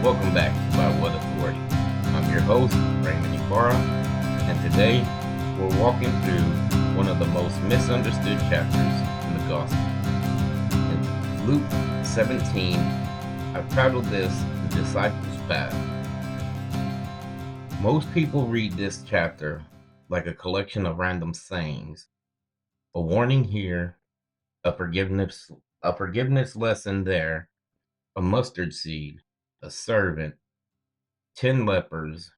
Welcome back to By What Authority. I'm your host, Raymond, and today we're walking through one of the most misunderstood chapters in the Gospel. In Luke 17, I've titled this The Disciples' Path. Most people read this chapter like a collection of random sayings, a warning here, a forgiveness lesson there, a mustard seed, a servant, 10 lepers,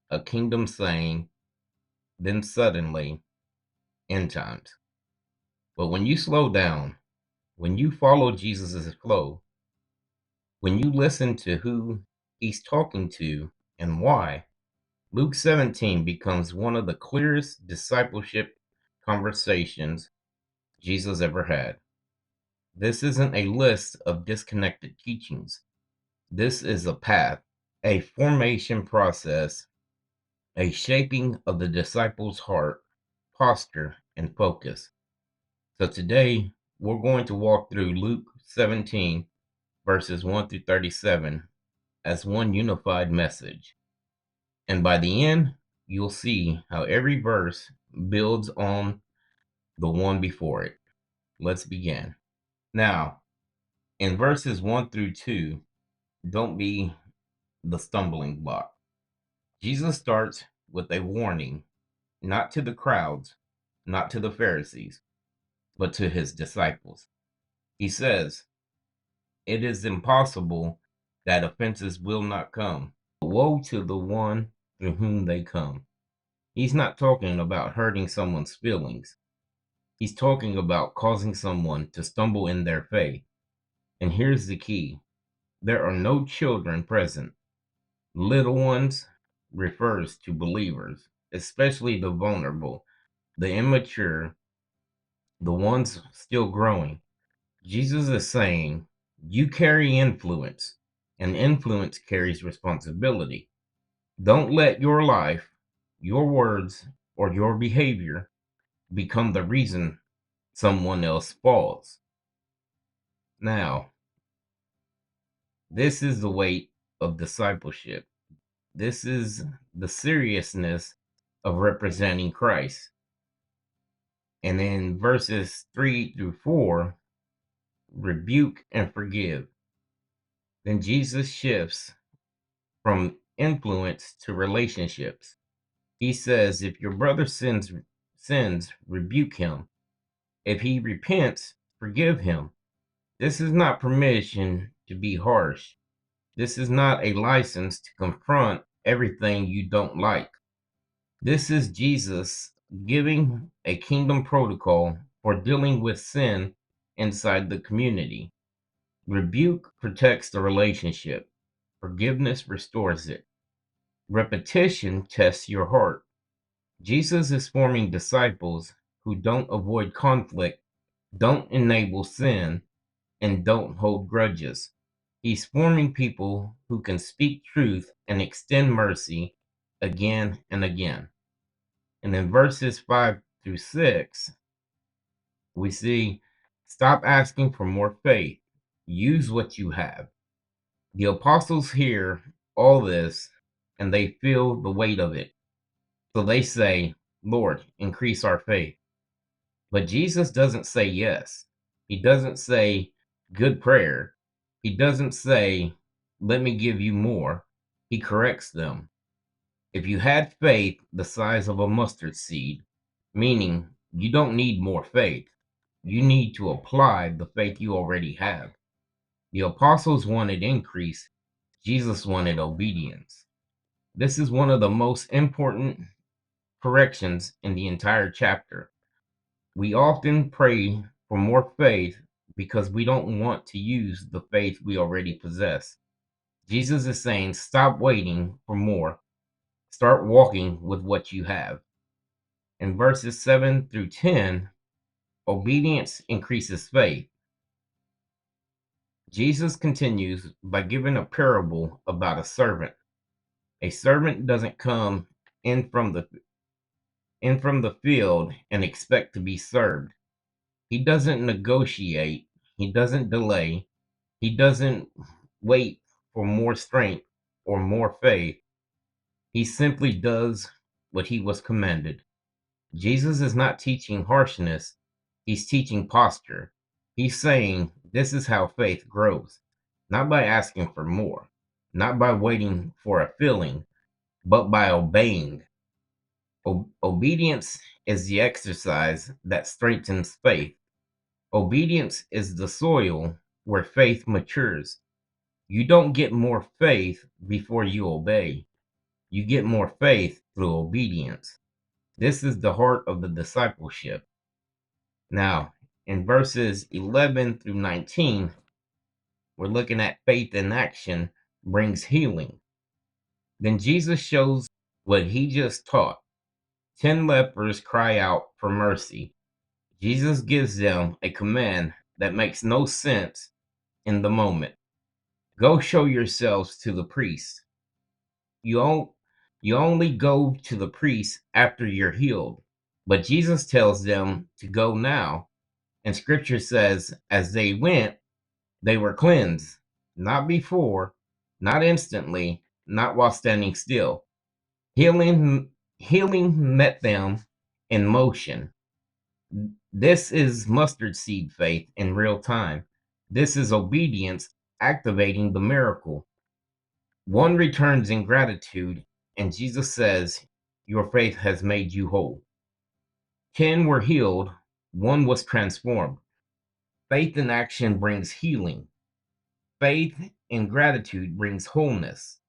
a kingdom saying, then suddenly, end times. But when you slow down, when you follow Jesus' flow, when you listen to who he's talking to and why, Luke 17 becomes one of the clearest discipleship conversations Jesus ever had. This isn't a list of disconnected teachings. This is a path, a formation process, a shaping of the disciples' heart, posture, and focus. So today, we're going to walk through Luke 17, verses 1 through 37, as one unified message. And by the end, you'll see how every verse builds on the one before it. Let's begin. Now, in verses 1 through 2, don't be the stumbling block. Jesus starts with a warning, not to the crowds, not to the Pharisees, but to his disciples. He says, "It is impossible that offenses will not come. Woe to the one through whom they come." He's not talking about hurting someone's feelings. He's talking about causing someone to stumble in their faith. And here's the key. There are no children present. Little ones refers to believers, especially the vulnerable, the immature, the ones still growing. Jesus is saying, you carry influence, and influence carries responsibility. Don't let your life, your words, or your behavior become the reason someone else falls. Now, this is the weight of discipleship. This is the seriousness of representing Christ. And in verses 3 through 4, rebuke and forgive. Then Jesus shifts from influence to relationships. He says, if your brother sins, rebuke him. If he repents, forgive him. This is not permission to be harsh. This is not a license to confront everything you don't like. This is Jesus giving a kingdom protocol for dealing with sin inside the community. Rebuke protects the relationship. Forgiveness restores it. Repetition tests your heart. Jesus is forming disciples who don't avoid conflict, don't enable sin, and don't hold grudges. He's forming people who can speak truth and extend mercy again and again. And in verses 5 through 6, we see, stop asking for more faith. Use what you have. The apostles hear all this and they feel the weight of it. So they say, Lord, increase our faith. But Jesus doesn't say yes. He doesn't say, good prayer. He doesn't say, let me give you more. He corrects them. If you had faith the size of a mustard seed, meaning you don't need more faith, you need to apply the faith you already have. The apostles wanted increase. Jesus wanted obedience. This is one of the most important corrections in the entire chapter. We often pray for more faith because we don't want to use the faith we already possess. Jesus is saying, stop waiting for more. Start walking with what you have. In verses 7 through 10, obedience increases faith. Jesus continues by giving a parable about a servant. A servant doesn't come in from the field and expect to be served. He doesn't negotiate. He doesn't delay. He doesn't wait for more strength or more faith. He simply does what he was commanded. Jesus is not teaching harshness, he's teaching posture. He's saying this is how faith grows, not by asking for more, not by waiting for a feeling, but by obeying. Obedience is the exercise that strengthens faith. Obedience is the soil where faith matures. You don't get more faith before you obey. You get more faith through obedience. This is the heart of the discipleship. Now, in verses 11 through 19, we're looking at faith in action brings healing. Then Jesus shows what he just taught. 10 lepers cry out for mercy. Jesus gives them a command that makes no sense in the moment. Go show yourselves to the priest. You only go to the priest after you're healed. But Jesus tells them to go now. And scripture says, as they went, they were cleansed. Not before, not instantly, not while standing still. Healing met them in motion. This is mustard seed faith in real time. This is obedience activating the miracle. One returns in gratitude, and Jesus says, your faith has made you whole. 10 were healed, one was transformed. Faith in action brings healing. Faith in gratitude brings wholeness.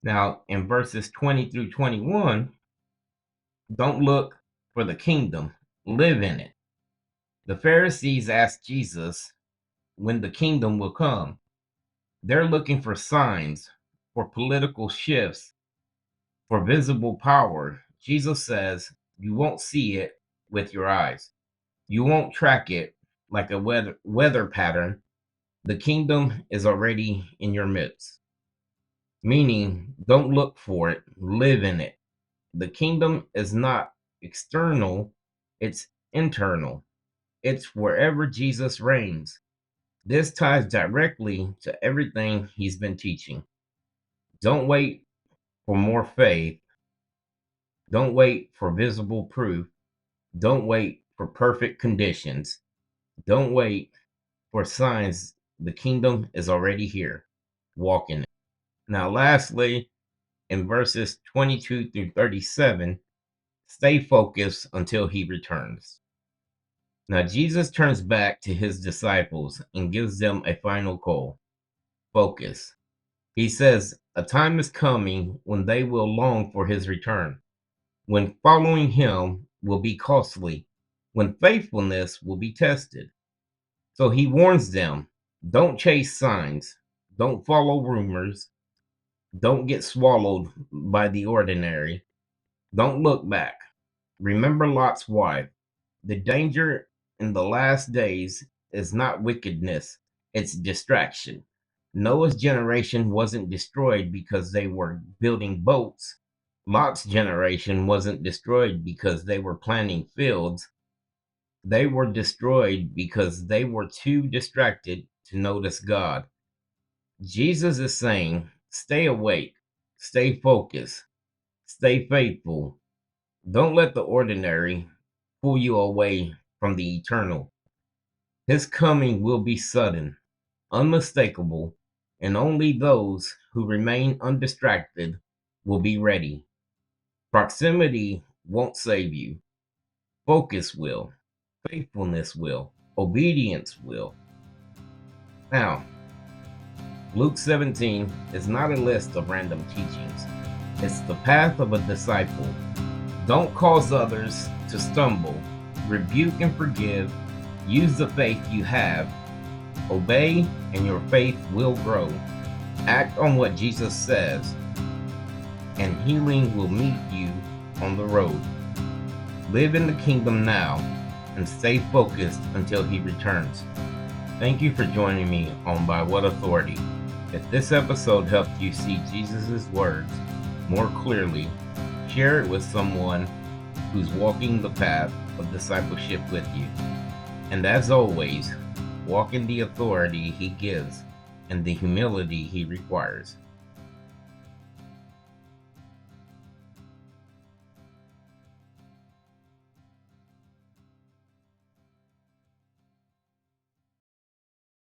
Now, in verses 20 through 21, don't look for the kingdom, live in it. The Pharisees asked Jesus when the kingdom will come. They're looking for signs, for political shifts, for visible power. Jesus says, you won't see it with your eyes. You won't track it like a weather pattern. The kingdom is already in your midst. Meaning, don't look for it, live in it. The kingdom is not external, it's internal. It's wherever Jesus reigns. This ties directly to everything he's been teaching. Don't wait for more faith. Don't wait for visible proof. Don't wait for perfect conditions. Don't wait for signs. The kingdom is already here. Walk in it. Now, lastly, in verses 22 through 37, stay focused until he returns. Now, Jesus turns back to his disciples and gives them a final call. Focus. He says, a time is coming when they will long for his return, when following him will be costly, when faithfulness will be tested. So he warns them, don't chase signs, don't follow rumors, don't get swallowed by the ordinary, don't look back. Remember Lot's wife. The danger in the last days is not wickedness, it's distraction. Noah's generation wasn't destroyed because they were building boats. Lot's generation wasn't destroyed because they were planting fields. They were destroyed because they were too distracted to notice God. Jesus is saying, stay awake, stay focused, stay faithful. Don't let the ordinary pull you away from the eternal. His coming will be sudden, unmistakable, and only those who remain undistracted will be ready. Proximity won't save you. Focus will. Faithfulness will. Obedience will. Now, Luke 17 is not a list of random teachings. It's the path of a disciple. Don't cause others to stumble. Rebuke and forgive. Use the faith you have. Obey, and your faith will grow. Act on what Jesus says, and healing will meet you on the road. Live in the kingdom now, and stay focused until he returns. Thank you for joining me on By What Authority. If this episode helped you see Jesus' words more clearly, share it with someone who's walking the path of discipleship with you. And as always, walk in the authority he gives. and the humility he requires.